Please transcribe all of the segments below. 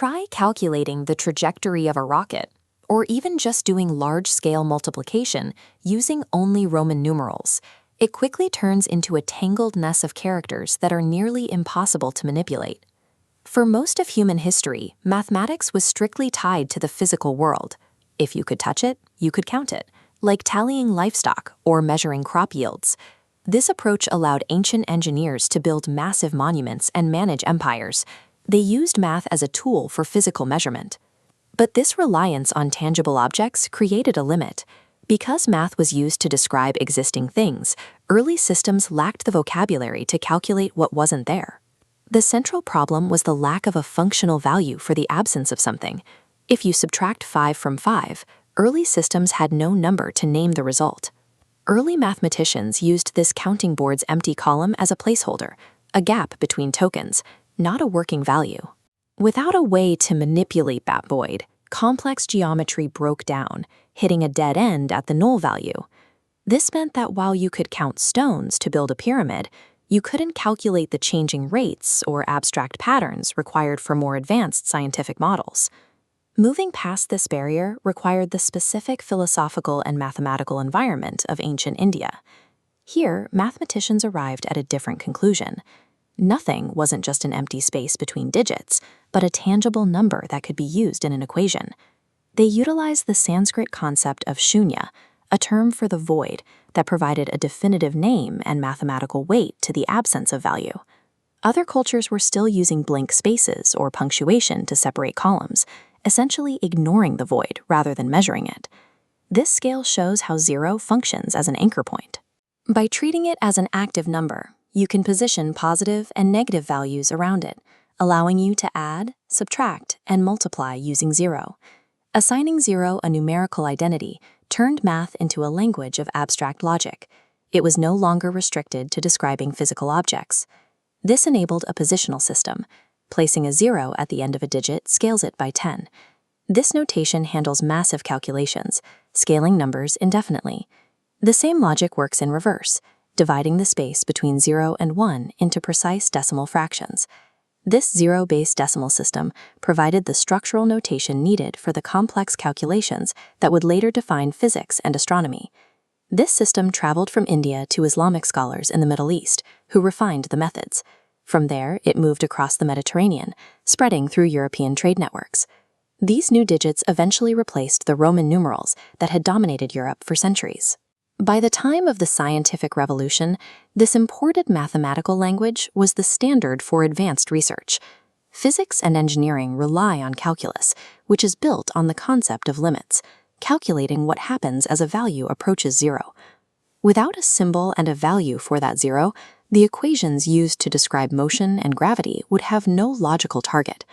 Try calculating the trajectory of a rocket, or even just doing large-scale multiplication using only Roman numerals. It quickly turns into a tangled mess of characters that are nearly impossible to manipulate. For most of human history, mathematics was strictly tied to the physical world. If you could touch it, you could count it, like tallying livestock or measuring crop yields. This approach allowed ancient engineers to build massive monuments and manage empires. They used math as a tool for physical measurement. But this reliance on tangible objects created a limit. Because math was used to describe existing things, early systems lacked the vocabulary to calculate what wasn't there. The central problem was the lack of a functional value for the absence of something. If you subtract 5 from 5, early systems had no number to name the result. Early mathematicians used this counting board's empty column as a placeholder, a gap between tokens, not a working value. Without a way to manipulate that void, complex geometry broke down, hitting a dead end at the null value. This meant that while you could count stones to build a pyramid, you couldn't calculate the changing rates or abstract patterns required for more advanced scientific models. Moving past this barrier required the specific philosophical and mathematical environment of ancient India. Here, mathematicians arrived at a different conclusion. Nothing wasn't just an empty space between digits, but a tangible number that could be used in an equation. They utilized the Sanskrit concept of shunya, a term for the void that provided a definitive name and mathematical weight to the absence of value. Other cultures were still using blank spaces or punctuation to separate columns, essentially ignoring the void rather than measuring it. This scale shows how zero functions as an anchor point. By treating it as an active number, you can position positive and negative values around it, allowing you to add, subtract, and multiply using zero. Assigning zero a numerical identity turned math into a language of abstract logic. It was no longer restricted to describing physical objects. This enabled a positional system. Placing a 0 at the end of a digit scales it by 10. This notation handles massive calculations, scaling numbers indefinitely. The same logic works in reverse, dividing the space between 0 and 1 into precise decimal fractions. This zero-based decimal system provided the structural notation needed for the complex calculations that would later define physics and astronomy. This system traveled from India to Islamic scholars in the Middle East, who refined the methods. From there, it moved across the Mediterranean, spreading through European trade networks. These new digits eventually replaced the Roman numerals that had dominated Europe for centuries. By the time of the scientific revolution, this imported mathematical language was the standard for advanced research. Physics and engineering rely on calculus, which is built on the concept of limits, calculating what happens as a value approaches zero. Without a symbol and a value for that zero, the equations used to describe motion and gravity would have no logical target.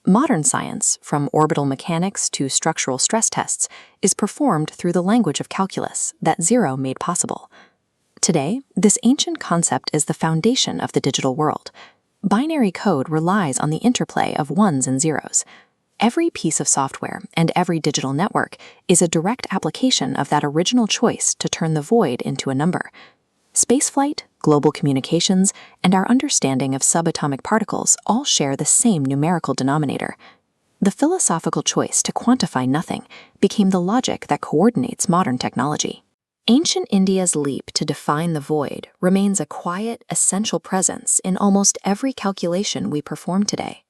Modern science, from orbital mechanics to structural stress tests, is performed through the language of calculus that zero made possible. Today, this ancient concept is the foundation of the digital world. Binary code relies on the interplay of ones and zeros. Every piece of software and every digital network is a direct application of that original choice to turn the void into a number. Spaceflight, global communications, and our understanding of subatomic particles all share the same numerical denominator. The philosophical choice to quantify nothing became the logic that coordinates modern technology. Ancient India's leap to define the void remains a quiet, essential presence in almost every calculation we perform today.